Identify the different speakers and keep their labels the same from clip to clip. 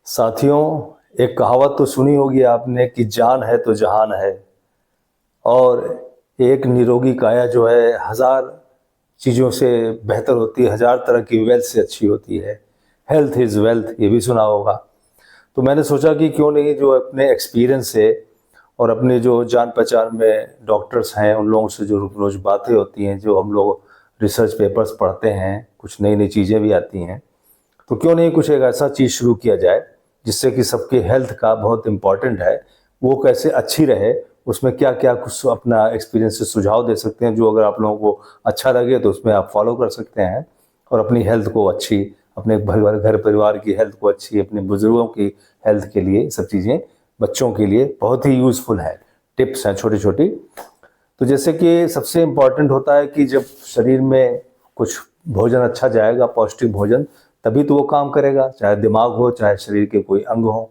Speaker 1: साथियों, एक कहावत तो सुनी होगी आपने कि जान है तो जहान है। और एक निरोगी काया जो है हजार चीज़ों से बेहतर होती है, हजार तरह की वेल्थ से अच्छी होती है। हेल्थ इज़ वेल्थ, ये भी सुना होगा। तो मैंने सोचा कि क्यों नहीं जो अपने एक्सपीरियंस से और अपने जो जान पहचान में डॉक्टर्स हैं उन लोगों से जो रोज़ बातें होती हैं, जो हम लोग रिसर्च पेपर्स पढ़ते हैं, कुछ नई नई चीज़ें भी आती हैं, तो क्यों नहीं कुछ एक ऐसा चीज़ शुरू किया जाए जिससे कि सबके हेल्थ का बहुत इम्पॉर्टेंट है, वो कैसे अच्छी रहे। उसमें क्या क्या कुछ अपना एक्सपीरियंस से सुझाव दे सकते हैं, जो अगर आप लोगों को अच्छा लगे तो उसमें आप फॉलो कर सकते हैं और अपनी हेल्थ को अच्छी, अपने घर परिवार की हेल्थ को अच्छी, अपने बुजुर्गों की हेल्थ के लिए सब चीज़ें बच्चों के लिए बहुत ही यूज़फुल है। टिप्स हैं छोटी छोटी। तो जैसे कि सबसे इम्पॉर्टेंट होता है कि जब शरीर में कुछ भोजन अच्छा जाएगा, पौष्टिक भोजन, तभी तो वो काम करेगा, चाहे दिमाग हो चाहे शरीर के कोई अंग हो।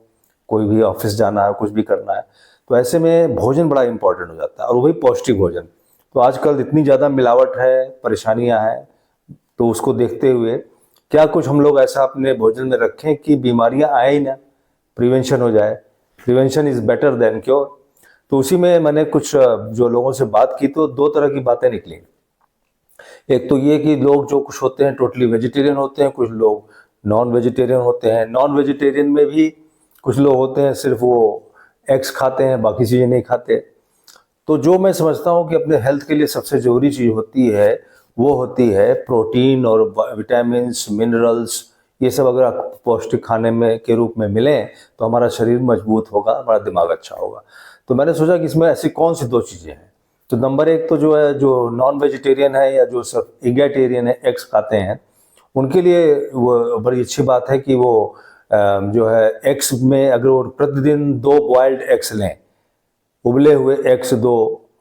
Speaker 1: कोई भी ऑफिस जाना है, कुछ भी करना है, तो ऐसे में भोजन बड़ा इम्पोर्टेंट हो जाता है, और वही पौष्टिक भोजन। तो आजकल इतनी ज़्यादा मिलावट है, परेशानियां हैं, तो उसको देखते हुए क्या कुछ हम लोग ऐसा अपने भोजन में रखें कि बीमारियां आए ही ना, प्रिवेंशन हो जाए। Prevention is better than cure. तो उसी में मैंने कुछ जो लोगों से बात की तो दो तरह की बातें निकली। एक तो ये कि लोग जो कुछ होते हैं टोटली वेजिटेरियन होते हैं, कुछ लोग नॉन वेजिटेरियन होते हैं। नॉन वेजिटेरियन में भी कुछ लोग होते हैं सिर्फ वो एग्स खाते हैं, बाकी चीज़ें नहीं खाते। तो जो मैं समझता हूँ कि अपने हेल्थ के लिए सबसे ज़रूरी चीज़ होती है, वो होती है प्रोटीन और विटामिन्स, मिनरल्स। ये सब अगर पौष्टिक खाने में के रूप में मिलें तो हमारा शरीर मजबूत होगा, हमारा दिमाग अच्छा होगा। तो मैंने सोचा कि इसमें ऐसी कौन सी दो चीज़ें हैं। तो नंबर एक तो जो है, जो नॉन वेजिटेरियन है या जो सब इगेटेरियन है, एग्स खाते हैं, उनके लिए वो बड़ी अच्छी बात है कि वो जो है एग्स में अगर वो प्रतिदिन 2 बॉयल्ड एग्स लें, उबले हुए एग्स दो,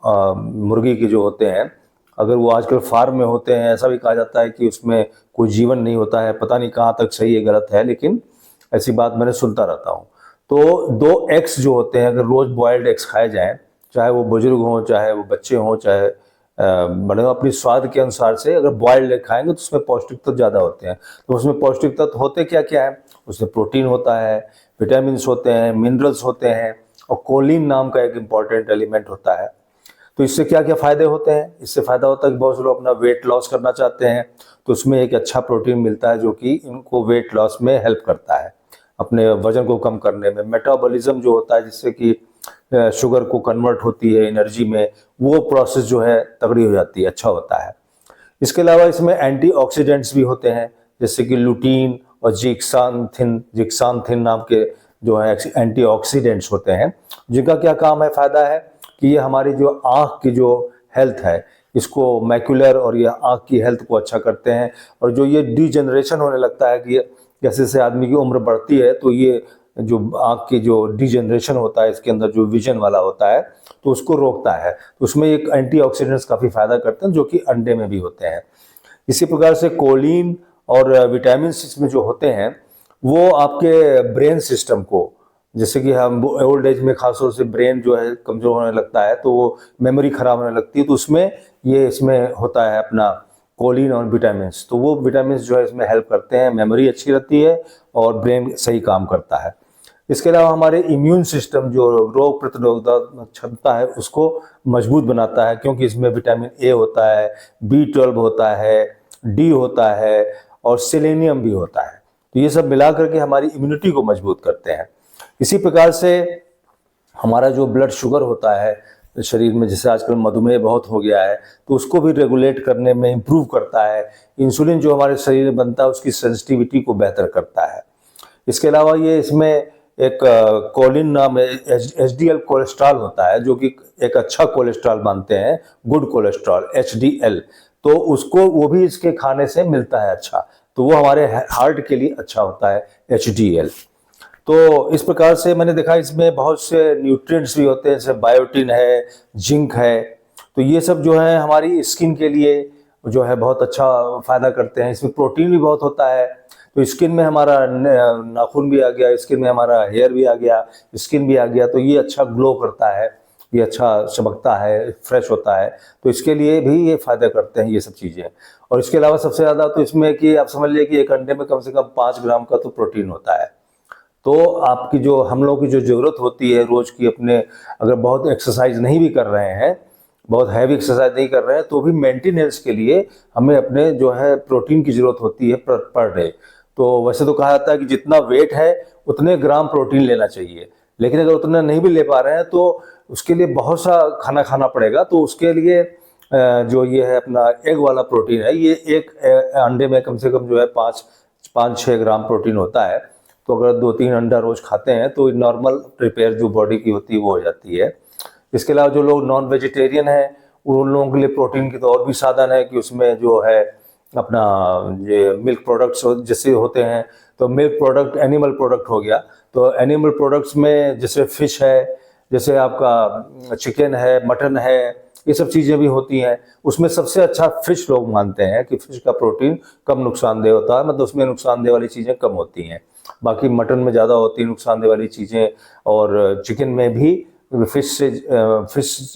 Speaker 1: मुर्गी के जो होते हैं, अगर वो आजकल फार्म में होते हैं, ऐसा भी कहा जाता है कि उसमें कोई जीवन नहीं होता है, पता नहीं कहाँ तक सही है गलत है, लेकिन ऐसी बात मैंने सुनता रहता हूँ। तो 2 एग्स जो होते हैं, अगर रोज बॉयल्ड एग्स खाए जाएं, चाहे वो बुजुर्ग हों, चाहे वो बच्चे हों, चाहे बड़े हों, अपनी स्वाद के अनुसार से अगर बॉयल्ड एग खाएंगे तो उसमें पौष्टिक तत्व ज़्यादा होते हैं। तो उसमें पौष्टिक तत्व होते क्या क्या है? उसमें प्रोटीन होता है, विटामिन होते हैं, मिनरल्स होते हैं, और कोलिन नाम का एक इम्पॉर्टेंट एलिमेंट होता है। तो इससे क्या क्या फ़ायदे होते हैं? इससे फ़ायदा होता है कि बहुत से लोग अपना वेट लॉस करना चाहते हैं, तो उसमें एक अच्छा प्रोटीन मिलता है जो कि इनको वेट लॉस में हेल्प करता है, अपने वजन को कम करने में। मेटाबॉलिज्म जो होता है, जिससे कि शुगर को कन्वर्ट होती है एनर्जी में, वो प्रोसेस जो है तगड़ी हो जाती है, अच्छा होता है। इसके अलावा इसमें एंटीऑक्सीडेंट्स भी होते हैं, जैसे कि लुटीन और जिक्सांथिन नाम के जो है एंटीऑक्सीडेंट्स होते हैं, जिनका क्या काम है, फायदा है कि ये हमारी जो आँख की जो हेल्थ है, इसको मैक्यूलर और ये आँख की हेल्थ को अच्छा करते हैं। और जो ये डिजेनरेशन होने लगता है कि जैसे जैसे आदमी की उम्र बढ़ती है, तो ये जो आँख की जो डिजेनरेशन होता है, इसके अंदर जो विजन वाला होता है, तो उसको रोकता है। तो उसमें एक एंटीऑक्सीडेंट्स काफ़ी फायदा करते हैं, जो कि अंडे में भी होते हैं। इसी प्रकार से कोलिन और विटामिन इसमें जो होते हैं, वो आपके ब्रेन सिस्टम को, जैसे कि हम ओल्ड एज में खासतौर से ब्रेन जो है कमज़ोर होने लगता है, तो वो मेमोरी ख़राब होने लगती है, तो उसमें ये इसमें होता है अपना कोलिन और विटामिन। तो वो विटामिन जो है इसमें हेल्प करते हैं, मेमोरी अच्छी रहती है और ब्रेन सही काम करता है। इसके अलावा हमारे इम्यून सिस्टम, जो रोग प्रतिरोधक क्षमता है, उसको मजबूत बनाता है, क्योंकि इसमें विटामिन ए होता है, B12 होता है, डी होता है, और सेलेनियम भी होता है। तो ये सब मिला करके हमारी इम्यूनिटी को मजबूत करते हैं। इसी प्रकार से हमारा जो ब्लड शुगर होता है शरीर में, जैसे आजकल मधुमेह बहुत हो गया है, तो उसको भी रेगुलेट करने में इम्प्रूव करता है। इंसुलिन जो हमारे शरीर में बनता है, उसकी सेंसिटिविटी को बेहतर करता है। इसके अलावा ये इसमें एक कोलिन नाम HDL कोलेस्ट्रॉल होता है, जो कि एक अच्छा कोलेस्ट्रॉल मानते हैं, गुड कोलेस्ट्रॉल HDL। तो उसको वो भी इसके खाने से मिलता है अच्छा, तो वो हमारे हार्ट के लिए अच्छा होता है HDL। तो इस प्रकार से मैंने देखा इसमें बहुत से न्यूट्रिएंट्स भी होते हैं, जैसे बायोटिन है, जिंक है। तो ये सब जो है हमारी स्किन के लिए जो है बहुत अच्छा फायदा करते हैं। इसमें प्रोटीन भी बहुत होता है, तो स्किन में हमारा नाखून भी आ गया, स्किन में हमारा हेयर भी आ गया, स्किन भी आ गया, तो ये अच्छा ग्लो करता है, ये अच्छा चमकता है, फ्रेश होता है। तो इसके लिए भी ये फायदा करते हैं ये सब चीज़ें। और इसके अलावा सबसे ज़्यादा तो इसमें कि आप समझ लीजिए कि एक अंडे में कम से कम 5 ग्राम का तो प्रोटीन होता है। तो आपकी जो हम लोगों की जो ज़रूरत होती है रोज़ की, अपने अगर बहुत एक्सरसाइज नहीं भी कर रहे हैं, बहुत हैवी एक्सरसाइज नहीं कर रहे हैं, तो भी मेंटेनेंस के लिए हमें अपने जो है प्रोटीन की ज़रूरत होती है पर डे। तो वैसे तो कहा जाता है कि जितना वेट है उतने ग्राम प्रोटीन लेना चाहिए, लेकिन अगर उतना नहीं भी ले पा रहे हैं तो उसके लिए बहुत सा खाना खाना पड़ेगा। तो उसके लिए जो ये है अपना एग वाला प्रोटीन है, ये एक अंडे में कम से कम जो है 5-6 ग्राम प्रोटीन होता है। तो अगर 2-3 अंडा रोज खाते हैं तो नॉर्मल प्रिपेयर जो बॉडी की होती है वो हो जाती है। इसके अलावा जो लोग नॉन वेजिटेरियन हैं उन लोगों के लिए प्रोटीन की तो और भी साधन है कि उसमें जो है अपना ये मिल्क प्रोडक्ट्स जैसे होते हैं, तो मिल्क प्रोडक्ट एनिमल प्रोडक्ट हो गया। तो एनिमल प्रोडक्ट्स में जैसे फिश है, जैसे आपका चिकन है, मटन है, ये सब चीज़ें भी होती हैं। उसमें सबसे अच्छा फिश लोग मानते हैं कि फिश का प्रोटीन कम नुकसानदेह होता है, मतलब उसमें नुकसानदेह वाली चीज़ें कम होती हैं। बाकी मटन में ज़्यादा होती है नुकसानदेह वाली चीज़ें, और चिकन में भी फिश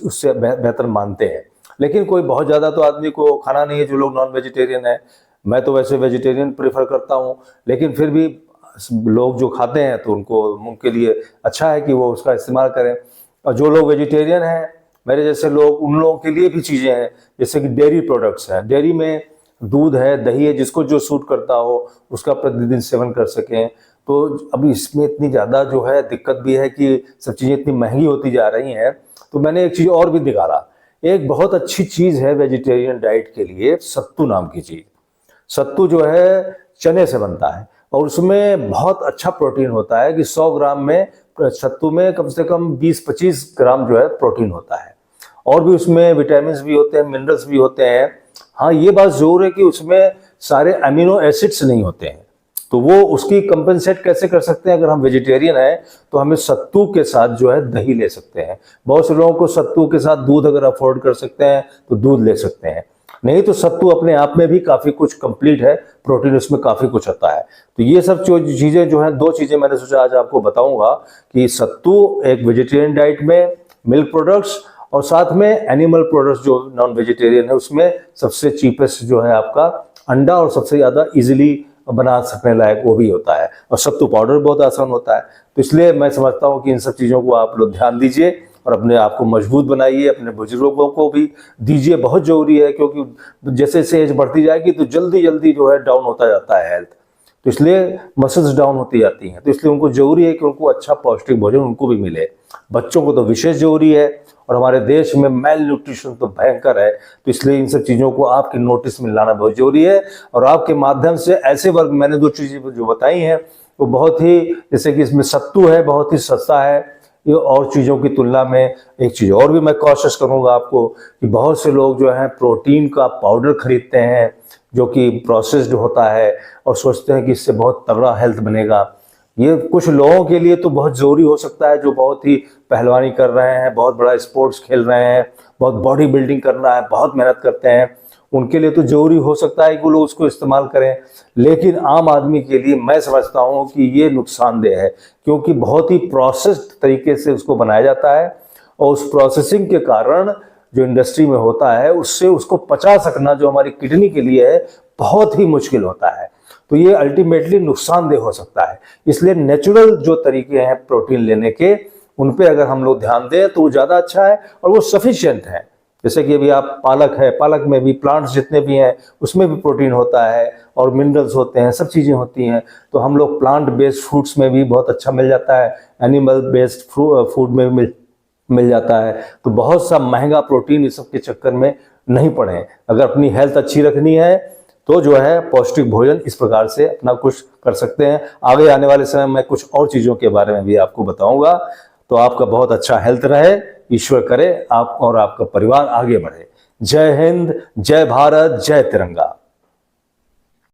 Speaker 1: उससे बेहतर मानते हैं। लेकिन कोई बहुत ज़्यादा तो आदमी को खाना नहीं है जो लोग नॉन वेजिटेरियन है। मैं तो वैसे वेजिटेरियन प्रेफर करता हूँ, लेकिन फिर भी लोग जो खाते हैं तो उनके लिए अच्छा है कि वो उसका इस्तेमाल करें। और जो लोग वेजिटेरियन हैं मेरे जैसे लोग, उन लोगों के लिए भी चीज़ें हैं, जैसे कि डेयरी प्रोडक्ट्स हैं। डेयरी में दूध है, दही है, जिसको जो सूट करता हो उसका प्रतिदिन सेवन कर सकें। तो अभी इसमें इतनी ज़्यादा जो है दिक्कत भी है कि सब चीज़ें इतनी महंगी होती जा रही हैं। तो मैंने एक चीज़ और भी निकाला, एक बहुत अच्छी चीज़ है वेजिटेरियन डाइट के लिए, सत्तू नाम की चीज़। सत्तू जो है चने से बनता है और उसमें बहुत अच्छा प्रोटीन होता है कि 100 ग्राम में सत्तू में कम से कम 20-25 ग्राम जो है प्रोटीन होता है। और भी उसमें विटामिन भी होते हैं, मिनरल्स भी होते हैं। हाँ, ये बात जरूर है कि उसमें सारे अमीनो एसिड्स नहीं होते हैं, तो वो उसकी कंपनसेट कैसे कर सकते हैं? अगर हम वेजिटेरियन हैं तो हमें सत्तू के साथ जो है दही ले सकते हैं। बहुत से लोगों को सत्तू के साथ दूध अगर अफोर्ड कर सकते हैं तो दूध ले सकते हैं, नहीं तो सत्तू अपने आप में भी काफ़ी कुछ कंप्लीट है, प्रोटीन उसमें काफ़ी कुछ आता है। तो ये सब चीज़ें जो हैं, 2 चीज़ें मैंने सोचा आज आपको बताऊंगा कि सत्तू एक वेजिटेरियन डाइट में, मिल्क प्रोडक्ट्स और साथ में एनिमल प्रोडक्ट्स जो नॉन वेजिटेरियन है उसमें सबसे चीपेस्ट जो है आपका अंडा, और सबसे ज़्यादा इजीली बना सकने लायक वो भी होता है। और सत्तू पाउडर बहुत आसान होता है। तो इसलिए मैं समझता हूँ कि इन सब चीज़ों को आप लोग ध्यान दीजिए और अपने आप को मजबूत बनाइए, अपने बुजुर्गों को भी दीजिए, बहुत ज़रूरी है। क्योंकि जैसे जैसे एज बढ़ती जाएगी तो जल्दी जल्दी जो है डाउन होता जाता है हेल्थ, तो इसलिए मसल्स डाउन होती जाती हैं। तो इसलिए उनको जरूरी है कि उनको अच्छा पौष्टिक भोजन उनको भी मिले। बच्चों को तो विशेष जरूरी है, और हमारे देश में मेल न्यूट्रिशन तो भयंकर है। तो इसलिए इन सब चीज़ों को आपके नोटिस में लाना बहुत जरूरी है। और आपके माध्यम से ऐसे वर्ग, मैंने 2 चीज़ें जो बताई हैं वो बहुत ही, जैसे कि इसमें सत्तू है, बहुत ही सस्ता है ये और चीज़ों की तुलना में। एक चीज़ और भी मैं कोशिश करूँगा आपको कि बहुत से लोग जो हैं प्रोटीन का पाउडर खरीदते हैं जो कि प्रोसेस्ड होता है और सोचते हैं कि इससे बहुत तगड़ा हेल्थ बनेगा। ये कुछ लोगों के लिए तो बहुत ज़रूरी हो सकता है जो बहुत ही पहलवानी कर रहे हैं, बहुत बड़ा स्पोर्ट्स खेल रहे हैं, बहुत बॉडी बिल्डिंग करना है, बहुत मेहनत करते हैं, उनके लिए तो ज़रूरी हो सकता है कि वो लोग उसको इस्तेमाल करें। लेकिन आम आदमी के लिए मैं समझता हूँ कि ये नुकसानदेह है, क्योंकि बहुत ही प्रोसेस्ड तरीके से उसको बनाया जाता है और उस प्रोसेसिंग के कारण जो इंडस्ट्री में होता है उससे उसको पचा सकना जो हमारी किडनी के लिए है बहुत ही मुश्किल होता है। तो ये अल्टीमेटली नुकसानदेह हो सकता है। इसलिए नेचुरल जो तरीके हैं प्रोटीन लेने के, उन पे अगर हम लोग ध्यान दें तो वो ज़्यादा अच्छा है और वो सफिशिएंट है। जैसे कि अभी आप पालक है, पालक में भी प्लांट्स जितने भी हैं उसमें भी प्रोटीन होता है और मिनरल्स होते हैं, सब चीज़ें होती हैं। तो हम लोग प्लांट बेस्ड फ्रूट्स में भी बहुत अच्छा मिल जाता है, एनिमल बेस्ड फूड में भी मिल जाता है। तो बहुत सा महंगा प्रोटीन इस सब के चक्कर में नहीं पड़े। अगर अपनी हेल्थ अच्छी रखनी है तो जो है पौष्टिक भोजन इस प्रकार से अपना कुछ कर सकते हैं। आगे आने वाले समय में कुछ और चीज़ों के बारे में भी आपको बताऊंगा। तो आपका बहुत अच्छा हेल्थ रहे, ईश्वर करे आप और आपका परिवार आगे बढ़े। जय हिंद, जय भारत, जय तिरंगा।